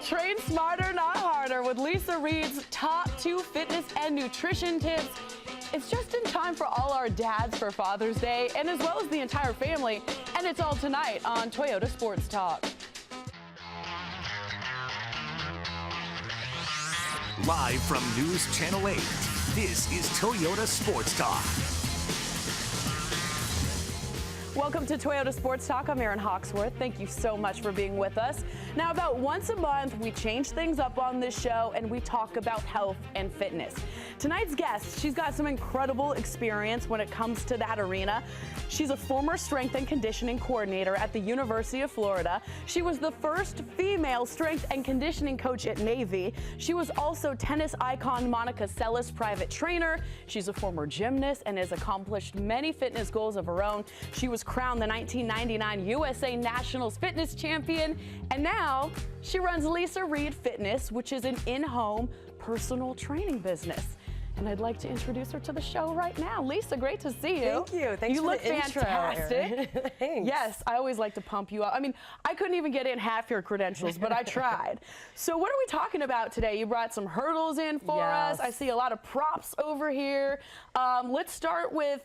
Train smarter, not harder with Lisa Reed's top 2 fitness and nutrition tips. It's just in time for all our dads for Father's Day and as well as the entire family. And it's all tonight on Toyota Sports Talk. Live from News Channel 8, this is Toyota Sports Talk. Welcome to Toyota Sports Talk. I'm Erin Hawksworth. Thank you so much for being with us. Now, about once a month, we change things up on this show and we talk about health and fitness. Tonight's guest, she's got some incredible experience when it comes to that arena. She's a former strength and conditioning coordinator at the University of Florida. She was the first female strength and conditioning coach at Navy. She was also tennis icon Monica Seles' private trainer. She's a former gymnast and has accomplished many fitness goals of her own. She was crowned the 1999 USA Nationals Fitness Champion, and now she runs Lisa Reed Fitness, which is an in-home personal training business. And I'd like to introduce her to the show right now. Lisa, great to see you. Thank you. Thanks you for look the intro, fantastic. Thanks. Yes, I always like to pump you up. I mean, I couldn't even get in half your credentials, but I tried. So what are we talking about today? You brought some hurdles in for us. I see a lot of props over here. Let's start with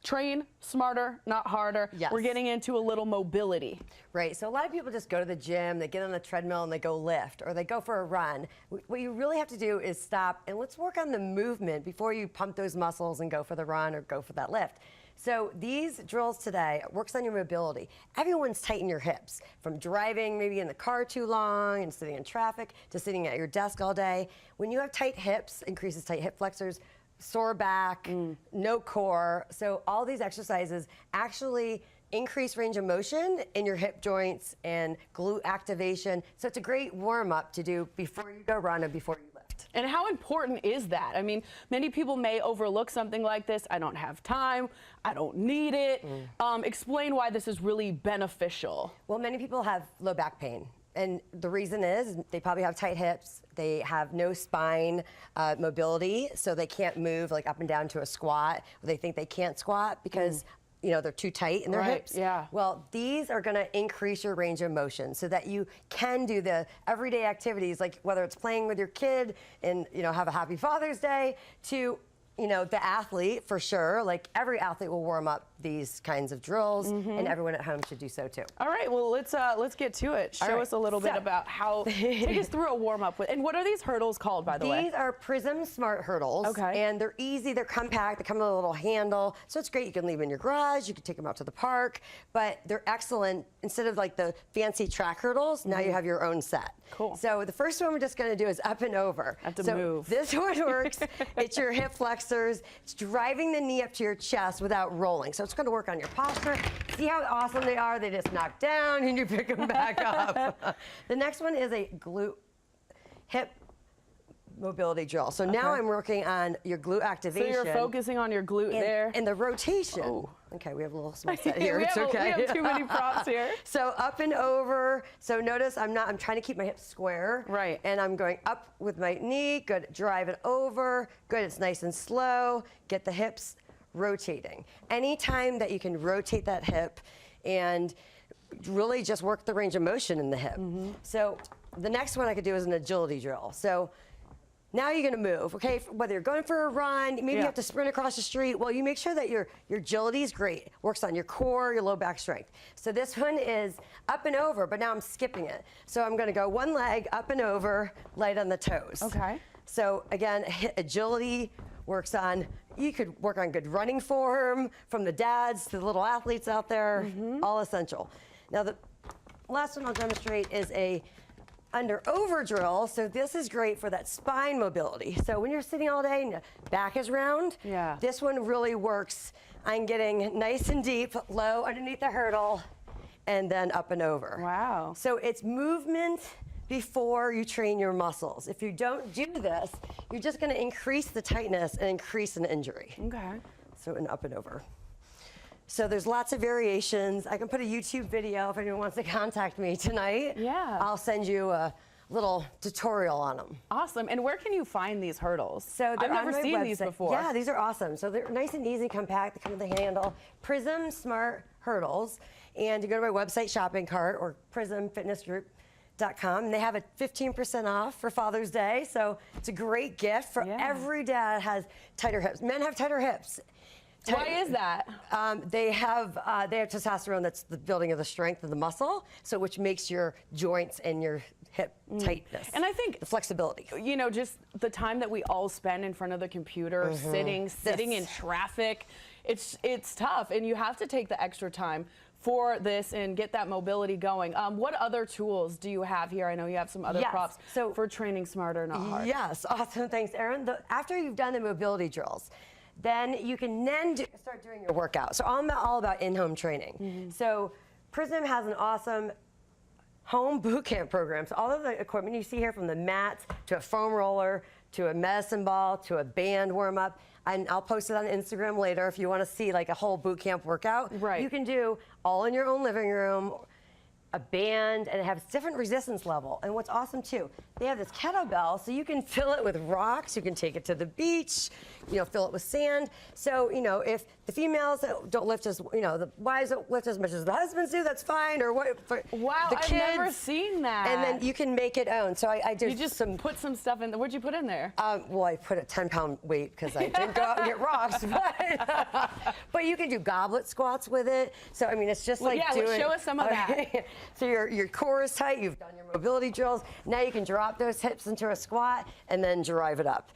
train smarter, not harder. Yes. We're getting into a little mobility. Right, so a lot of people just go to the gym, they get on the treadmill and they go lift, or they go for a run. What you really have to do is stop and let's work on the movement before you pump those muscles and go for the run or go for that lift. So these drills today works on your mobility. Everyone's tight in your hips, from driving maybe in the car too long and sitting in traffic to sitting at your desk all day. When you have tight hips, increases tight hip flexors, sore back, no core. So all these exercises actually increase range of motion in your hip joints and glute activation. So it's a great warm-up to do before you go run and before you lift. And how important is that? I mean, many people may overlook something like this. I don't have time. I don't need it. Explain why this is really beneficial. Well, many people have low back pain. And the reason is they probably have tight hips, they have no spine mobility, so they can't move like up and down to a squat. They think they can't squat because you know, they're too tight in their hips. Yeah. Well, these are gonna increase your range of motion so that you can do the everyday activities, like whether it's playing with your kid and, you know, have a happy Father's Day, to, you know, the athlete for sure. Like every athlete will warm up these kinds of drills, and everyone at home should do so too. All right, well let's get to it. Show us a little bit about how. Take us through a warm up with. And what are these hurdles called, by the way? These are Prism Smart hurdles. Okay. And they're easy. They're compact. They come with a little handle, so it's great. You can leave them in your garage. You can take them out to the park. But they're excellent. Instead of like the fancy track hurdles, now you have your own set. Cool. So the first one we're just going to do is up and over. I have to move. This one works. It's your hip flexors. It's driving the knee up to your chest without rolling. So it's going to work on your posture. See how awesome they are? They just knock down and you pick them back up. The next one is a glute hip mobility drill. So now I'm working on your glute activation. So you're focusing on your glute there. And the rotation. Oh. Okay, we have a little small set here. we It's okay. We have too many props here. So up and over. So notice I'm trying to keep my hips square. Right. And I'm going up with my knee. Good. Drive it over. Good. It's nice and slow. Get the hips rotating. Anytime that you can rotate that hip and really just work the range of motion in the hip. So the next one I could do is an agility drill. So now you're going to move, okay? Whether you're going for a run, maybe you have to sprint across the street. Well, you make sure that your agility is great. Works on your core, your low back strength. So this one is up and over, but now I'm skipping it. So I'm going to go one leg up and over, light on the toes. Okay. So again, agility works on, you could work on good running form, from the dads to the little athletes out there, all essential. Now the last one I'll demonstrate is a under-over drill. So this is great for that spine mobility. So when you're sitting all day and your back is round, this one really works on getting nice and deep, low underneath the hurdle, and then up and over. Wow. So it's movement before you train your muscles. If you don't do this, you're just going to increase the tightness and increase an injury. Okay. So an up and over. So there's lots of variations. I can put a YouTube video if anyone wants to contact me tonight. Yeah. I'll send you a little tutorial on them. Awesome. And where can you find these hurdles? So I've never seen these before. Yeah, these are awesome. So they're nice and easy, compact. They come with a handle. Prism Smart Hurdles. And you go to my website shopping cart or Prism Fitness Group. JUNE7.com, and they have a 15% off for Father's Day. So it's a great gift for every dad has tighter hips. Men have tighter hips. Why is that? They have testosterone. That's the building of the strength of the muscle, so which makes your joints and your hip tightness. And I think the flexibility. You know, just the time that we all spend in front of the computer, sitting in traffic, it's tough, and you have to take the extra time for this and get that mobility going. What other tools do you have here? I know you have some other props for training smarter, not hard. Yes, awesome. Thanks, Erin. After you've done the mobility drills, then you can start doing your workout. So I'm all about in-home training. So Prism has an awesome home boot camp program. So all of the equipment you see here, from the mats to a foam roller to a medicine ball to a band warm-up, and I'll post it on Instagram later if you want to see like a whole boot camp workout. You can do all in your own living room, a band, and it has different resistance level. And what's awesome too, they have this kettlebell, so you can fill it with rocks, you can take it to the beach, you know, fill it with sand. So, you know, if the females don't lift as, you know, the wives don't lift as much as the husbands do, that's fine. Or what? Wow, the kids, I've never seen that. And then you can make it own. So I did. You just put some stuff in. What'd you put in there? Well, I put a 10-pound weight because I didn't go out and get rocks. But you can do goblet squats with it. So I mean, it's just like doing. Let's show us some of that. So your core is tight. You've done your mobility drills. Now you can drop those hips into a squat and then drive it up.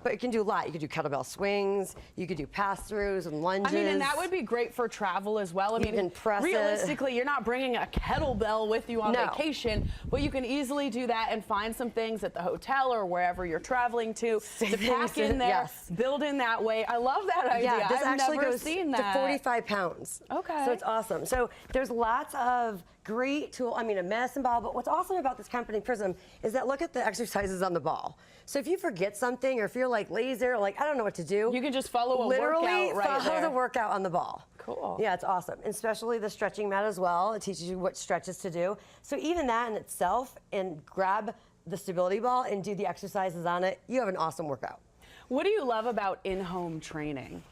But you can do a lot. You can do kettlebell swings. You could do pass-throughs and lunges. I mean, and that would be great for travel as well. I mean, you can press realistically, you're not bringing a kettlebell with you on vacation, but you can easily do that and find some things at the hotel or wherever you're traveling to pack in there, build in that way. I love that idea. Yeah, this I've actually never goes seen that. to 45 pounds. Okay. So it's awesome. So there's lots of great tool. I mean, a medicine ball. But what's awesome about this company, Prism, is that look at the exercises on the ball. So if you forget something or if you're like lazy or like I don't know what to do, you can just follow a workout right follow the workout on the ball. Cool. Yeah, it's awesome. And especially the stretching mat as well. It teaches you what stretches to do. So even that in itself, and grab the stability ball and do the exercises on it, you have an awesome workout. What do you love about in-home training?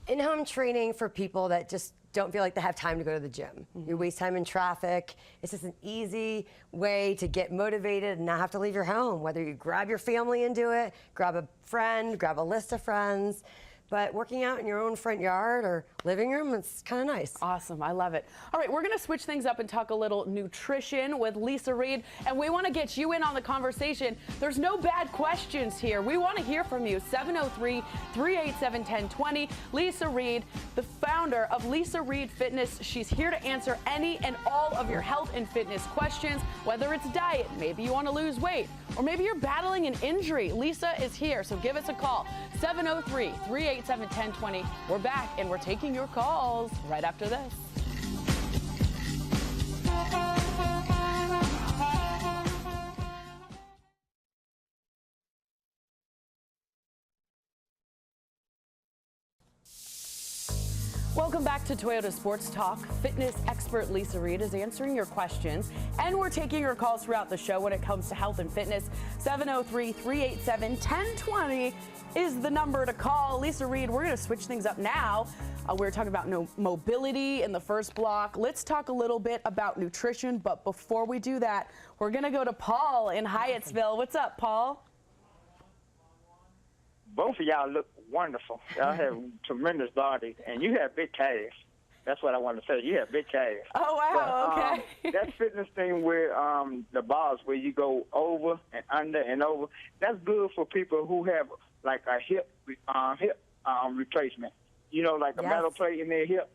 In-home training for people that just don't feel like they have time to go to the gym. You waste time in traffic. It's just an easy way to get motivated and not have to leave your home. Whether you grab your family and do it, grab a friend, grab a list of friends. But working out in your own front yard or living room, it's kind of nice. Awesome, I love it. All right, we're gonna switch things up and talk a little nutrition with Lisa Reed, and we wanna get you in on the conversation. There's no bad questions here. We wanna hear from you, 703-387-1020. Lisa Reed, the founder of Lisa Reed Fitness. She's here to answer any and all of your health and fitness questions, whether it's diet, maybe you wanna lose weight, or maybe you're battling an injury. Lisa is here, so give us a call, 703-387-1020. We're back and we're taking your calls right after this. Welcome back to Toyota Sports Talk. Fitness expert Lisa Reed is answering your questions, and we're taking your calls throughout the show when it comes to health and fitness. 703-387-1020 is the number to call. Lisa Reed, we're going to switch things up now. We're talking about mobility in the first block. Let's talk a little bit about nutrition, but before we do that, we're going to go to Paul in Hyattsville. What's up, Paul? Both of y'all look wonderful. Y'all have tremendous body, and you have big calves. That's what I want to say. You have big calves. Oh, wow, but, okay. That fitness thing where the bars where you go over and under and over, that's good for people who have like a hip replacement. You know, like a metal plate in their hip.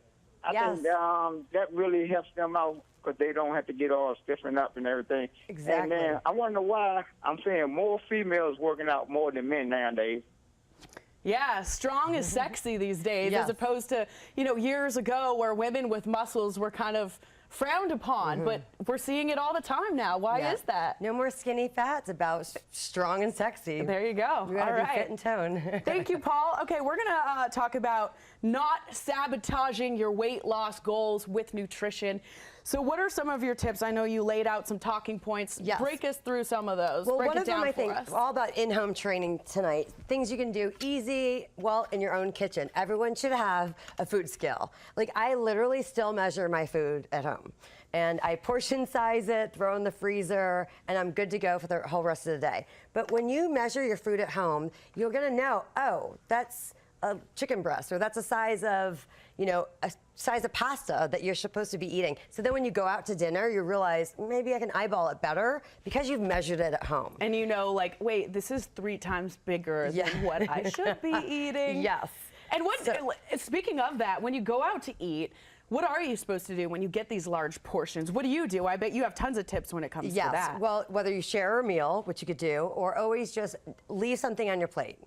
I think that really helps them out because they don't have to get all stiffened up and everything. Exactly. And then I wonder why I'm seeing more females working out more than men nowadays. Yeah, strong is sexy these days, as opposed to, you know, years ago where women with muscles were kind of frowned upon, but we're seeing it all the time now. Why is that? No more skinny fat. It's about strong and sexy. There you go. You gotta be fit and tone. Thank you, Paul. Okay, we're gonna talk about not sabotaging your weight loss goals with nutrition. So what are some of your tips? I know you laid out some talking points. Yes. Break us through some of those. Well, Break one it of down them, I for think, us. all about in-home training tonight. Things you can do easy, well, in your own kitchen. Everyone should have a food scale. Like, I literally still measure my food at home and I portion size it, throw in the freezer, and I'm good to go for the whole rest of the day. But when you measure your food at home, you're gonna know, oh, that's a chicken breast, or that's a size of, a size of pasta that you're supposed to be eating. So then when you go out to dinner, you realize maybe I can eyeball it better because you've measured it at home. And like, wait, this is 3 times bigger than what I should be eating. Yes. And speaking of that, when you go out to eat, what are you supposed to do when you get these large portions? What do you do? I bet you have tons of tips when it comes to that. Yes, well, whether you share a meal, which you could do, or always just leave something on your plate.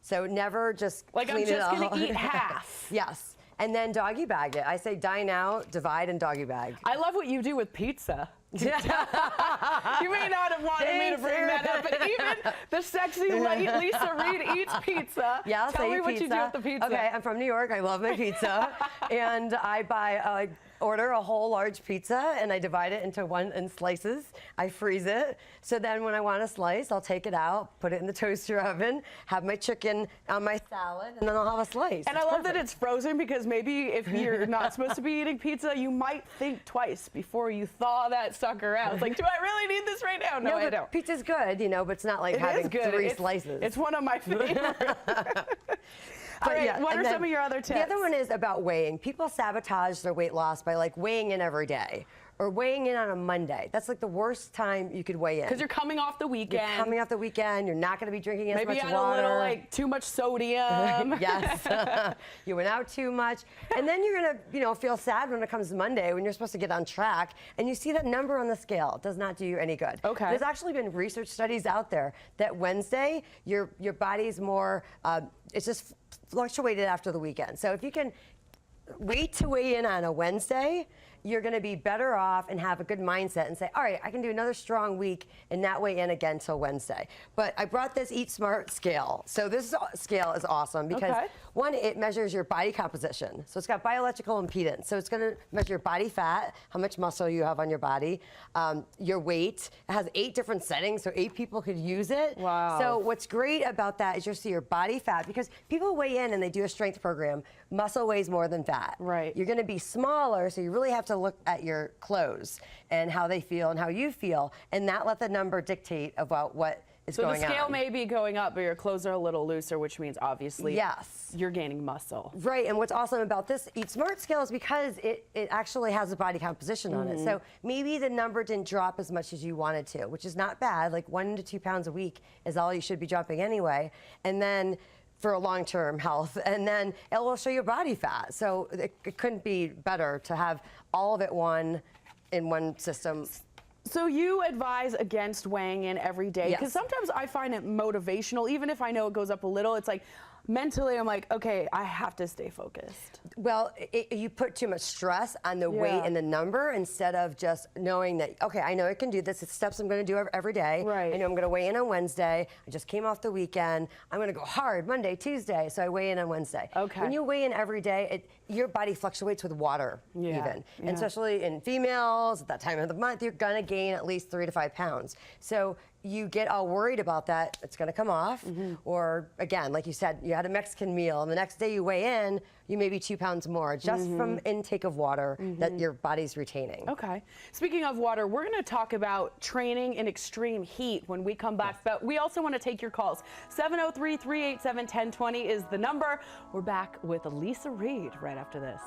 So never just like clean I'm just it all. gonna eat half. Yes, and then doggy bag it. I say dine out, divide, and doggy bag. I love what you do with pizza. You may not have wanted me to bring that up, but even the sexy Lisa Reed eats pizza. Yeah, Tell me what you do with the pizza. Okay, I'm from New York. I love my pizza, and I order a whole large pizza, and I divide it in slices. I freeze it, so then when I want a slice, I'll take it out, put it in the toaster oven, have my chicken on my salad, and then I'll have a slice. And I love that it's frozen, because maybe if you're not supposed to be eating pizza, you might think twice before you thaw that sucker out. It's like, do I really need this right now? No, I don't. Pizza's good, but it's not like having 3 slices. It's one of my favorites. All right, what are some of your other tips? The other one is about weighing. People sabotage their weight loss by weighing in every day or weighing in on a Monday. That's the worst time you could weigh in. Because you're coming off the weekend. You're coming off the weekend. You're not going to be drinking as much water. Maybe you had a little too much sodium. Yes. You went out too much. And then you're going to feel sad when it comes to Monday when you're supposed to get on track and you see that number on the scale. It does not do you any good. Okay. There's actually been research studies out there that Wednesday your body's more it's just fluctuated after the weekend. So if you can wait to weigh in on a Wednesday, you're going to be better off and have a good mindset and say, all right, I can do another strong week and not weigh in again till Wednesday. But I brought this Eat Smart scale. So this scale is awesome because one, it measures your body composition. So it's got bioelectrical impedance. So it's going to measure your body fat, how much muscle you have on your body, your weight. It has 8 different settings, so 8 people could use it. Wow. So what's great about that is you'll see your body fat, because people weigh in and they do a strength program. Muscle weighs more than fat. Right. You're going to be smaller, so you really have to look at your clothes and how they feel and how you feel, and not let the number dictate about what is going on. So the scale may be going up, but your clothes are a little looser, which means obviously you're gaining muscle. Right, and what's awesome about this Eat Smart scale is because it actually has a body composition on it. So maybe the number didn't drop as much as you wanted to, which is not bad. Like 1 to 2 pounds a week is all you should be dropping anyway. And then for a long-term health, and then it will show your body fat. So it couldn't be better to have all of it in one system. So you advise against weighing in every day? Because sometimes I find it motivational, even if I know it goes up a little. It's like, mentally, I'm like, okay, I have to stay focused. Well, you put too much stress on the weight and the number instead of just knowing that, okay, I know I can do this. It's steps I'm going to do every day. Right. I know I'm going to weigh in on Wednesday. I just came off the weekend. I'm going to go hard Monday, Tuesday, so I weigh in on Wednesday. Okay. When you weigh in every day, your body fluctuates with water even. And especially in females, at that time of the month, you're going to gain at least 3 to 5 pounds. So you get all worried about that, it's going to come off. Or again, like you said, you had a Mexican meal and the next day you weigh in, you may be 2 pounds more just from intake of water that your body's retaining. Okay. Speaking of water, we're going to talk about training in extreme heat when we come back, but we also want to take your calls. 703-387-1020 is the number. We're back with Lisa Reed right after this.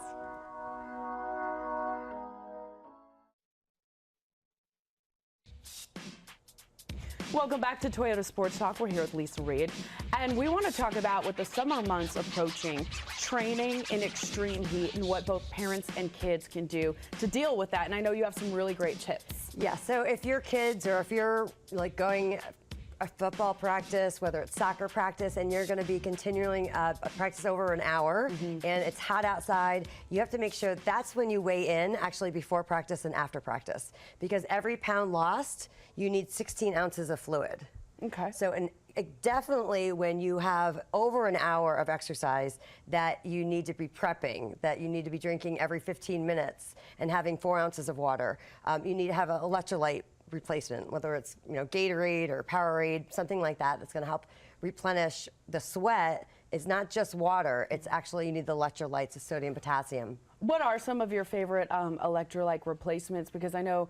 Welcome back to Toyota Sports Talk. We're here with Lisa Reed, and we want to talk about, with the summer months approaching, training in extreme heat and what both parents and kids can do to deal with that. And I know you have some really great tips. Yeah, so if your kids, or if you're like going a football practice, whether it's soccer practice, and you're going to be continuing a practice over an hour, and it's hot outside, you have to make sure that's when you weigh in, actually before practice and after practice, because every pound lost, you need 16 ounces of fluid. Okay. So definitely when you have over an hour of exercise, that you need to be prepping, that you need to be drinking every 15 minutes and having 4 ounces of water. You need to have an electrolyte replacement, whether it's Gatorade or Powerade, something like that, that's going to help replenish the sweat. It's not just water, it's actually, you need the electrolytes of sodium, potassium. What are some of your favorite electrolyte replacements? Because I know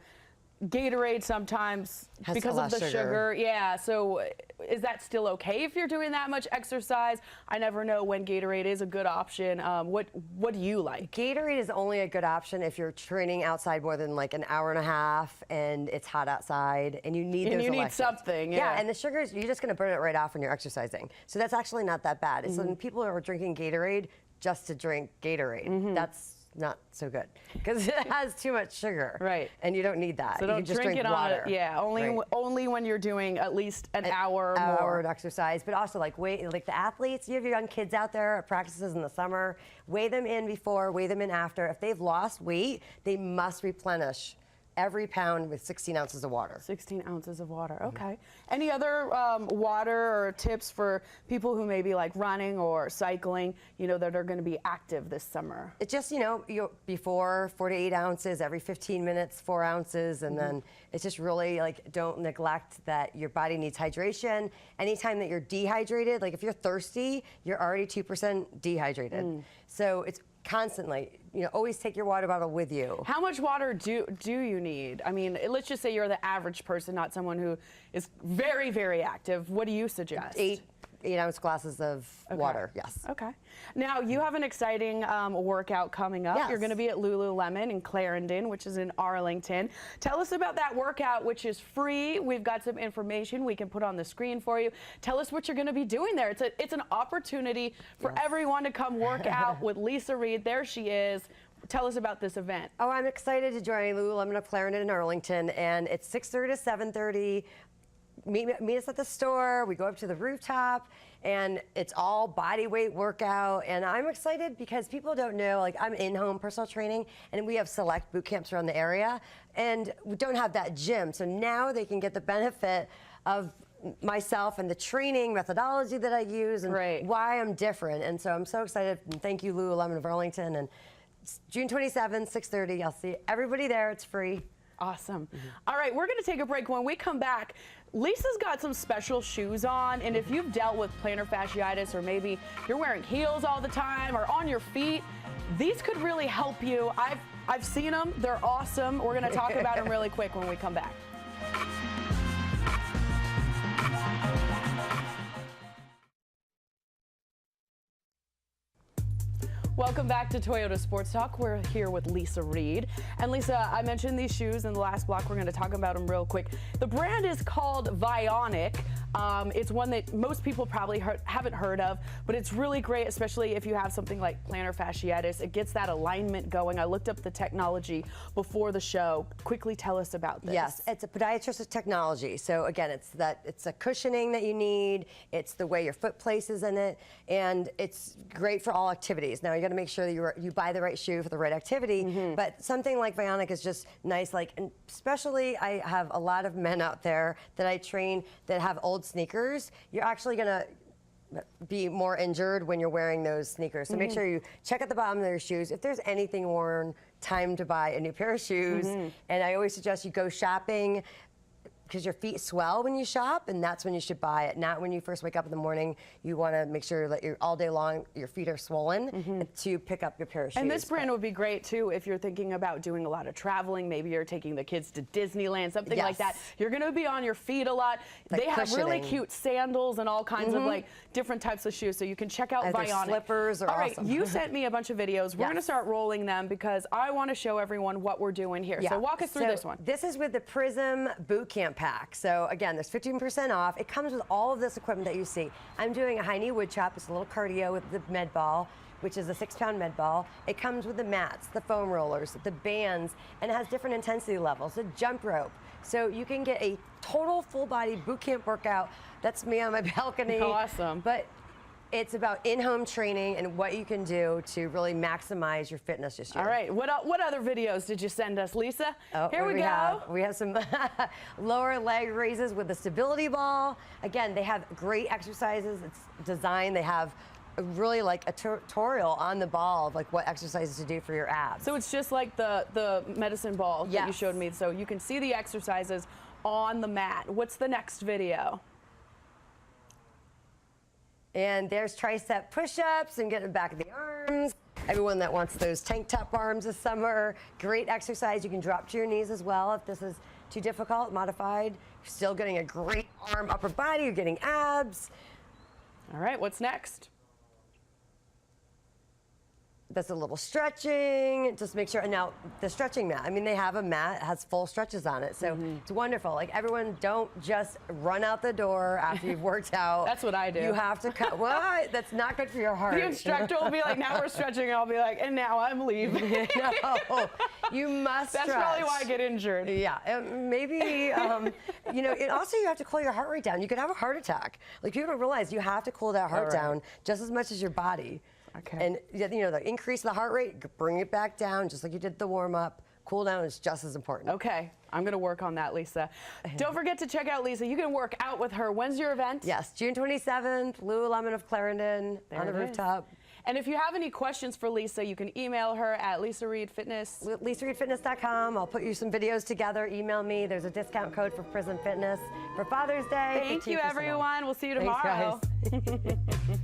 Gatorade sometimes, Has because a of lot the of sugar. Yeah, so is that still okay if you're doing that much exercise? I never know when Gatorade is a good option. What do you like? Gatorade is only a good option if you're training outside more than like an hour and a half and it's hot outside and you need those you need electrolytes. something. Yeah, and the sugars, you're just going to burn it right off when you're exercising. So that's actually not that bad. So when people are drinking Gatorade just to drink Gatorade, that's not so good because it has too much sugar. Right. And you don't need that. So you don't just drink it water. on. Yeah, only when you're doing at least an hour or more. Of exercise, but also like the athletes, you have your young kids out there at practices in the summer, weigh them in before, weigh them in after. If they've lost weight, they must replenish every pound with 16 ounces of water. 16 ounces of water, okay. Any other water or tips for people who may be like running or cycling, that are going to be active this summer? It's just, before 4 to 8 ounces, every 15 minutes, 4 ounces, and then it's just really like, don't neglect that your body needs hydration. Anytime that you're dehydrated, like if you're thirsty, you're already 2% dehydrated. So it's constantly, always take your water bottle with you. How much water do you need? I mean, let's just say you're the average person, not someone who is very, very active. What do you suggest? 8-ounce glasses of water, yes. Okay. Now, you have an exciting workout coming up. Yes. You're going to be at Lululemon in Clarendon, which is in Arlington. Tell us about that workout, which is free. We've got some information we can put on the screen for you. Tell us what you're going to be doing there. It's an opportunity for everyone to come work out with Lisa Reed. There she is. Tell us about this event. Oh, I'm excited to join Lululemon of Clarendon in Arlington, and it's 6:30 to 7:30. Meet us at the store. We go up to the rooftop, and it's all body weight workout. And I'm excited because people don't know, like I'm in-home personal training, and we have select boot camps around the area, and we don't have that gym. So now they can get the benefit of myself and the training methodology that I use and why I'm different. And so I'm so excited. And thank you, Lululemon of Arlington. And June 27th, 6:30. I'll see everybody there. It's free. Awesome. All right, we're going to take a break. When we come back, Lisa's got some special shoes on, and if you've dealt with plantar fasciitis or maybe you're wearing heels all the time or on your feet, these could really help you. I've seen them. They're awesome. We're going to talk about them really quick when we come back. Welcome back to Toyota Sports Talk. We're here with Lisa Reed. And Lisa, I mentioned these shoes in the last block. We're going to talk about them real quick. The brand is called Vionic. It's one that most people probably haven't heard of, but it's really great, especially if you have something like plantar fasciitis. It gets that alignment going. I looked up the technology before the show. Quickly tell us about this. Yes, it's a podiatrist technology. So again, it's a cushioning that you need. It's the way your foot places in it, and it's great for all activities. Now you got to make sure that you buy the right shoe for the right activity. But something like Vionic is just nice. And especially, I have a lot of men out there that I train that have old sneakers. You're actually going to be more injured when you're wearing those sneakers. So make sure you check at the bottom of their shoes. If there's anything worn, time to buy a new pair of shoes. And I always suggest you go shopping because your feet swell when you shop, and that's when you should buy it. Not when you first wake up in the morning. You want to make sure that all day long your feet are swollen to pick up your pair of shoes. And this brand would be great too if you're thinking about doing a lot of traveling. Maybe you're taking the kids to Disneyland, something like that. You're going to be on your feet a lot. Like they have really cute sandals and all kinds of like different types of shoes, so you can check out Vionic. Slippers are awesome. You sent me a bunch of videos. We're going to start rolling them because I want to show everyone what we're doing here. So walk us through this one. This is with the Prism Boot Camp Pack. So again, there's 15% off. It comes with all of this equipment that you see. I'm doing a high knee wood chop. It's a little cardio with the med ball, which is a 6-pound med ball. It comes with the mats, the foam rollers, the bands, and it has different intensity levels, a jump rope. So you can get a total full body boot camp workout. That's me on my balcony. Awesome. But it's about in-home training and what you can do to really maximize your fitness this year. All right, what other videos did you send us, Lisa? Oh, here we go. We have some lower leg raises with the stability ball. Again, they have great exercises. It's designed. They have really like a tutorial on the ball of like what exercises to do for your abs. So it's just like the medicine ball that you showed me. So you can see the exercises on the mat. What's the next video? And there's tricep push-ups and getting back of the arms. Everyone that wants those tank top arms this summer, great exercise. You can drop to your knees as well if this is too difficult, modified. You're still getting a great arm, upper body. You're getting abs. All right, what's next? That's a little stretching. Just make sure. Now, the stretching mat, I mean, they have a mat, it has full stretches on it. So it's wonderful. Like, everyone, don't just run out the door after you've worked out. That's what I do. You have to cut. What? That's not good for your heart. The instructor will be like, now we're stretching, and I'll be like, and now I'm leaving. No, you must That's stretch. probably why I get injured. Yeah, maybe, you know, and also you have to cool your heart rate down. You could have a heart attack. Like, people don't realize you have to cool that heart down just as much as your body. Okay. And, you know, the increase in the heart rate, bring it back down just like you did the warm-up. Cool down is just as important. Okay, I'm going to work on that, Lisa. Don't forget to check out Lisa. You can work out with her. When's your event? Yes, June 27th, Lululemon of Clarendon on the rooftop. And if you have any questions for Lisa, you can email her at Lisa Reed Fitness. LisaReedFitness.com. I'll put you some videos together. Email me. There's a discount code for Prism Fitness for Father's Day. Thank you, everyone. We'll see you tomorrow. Thanks, guys.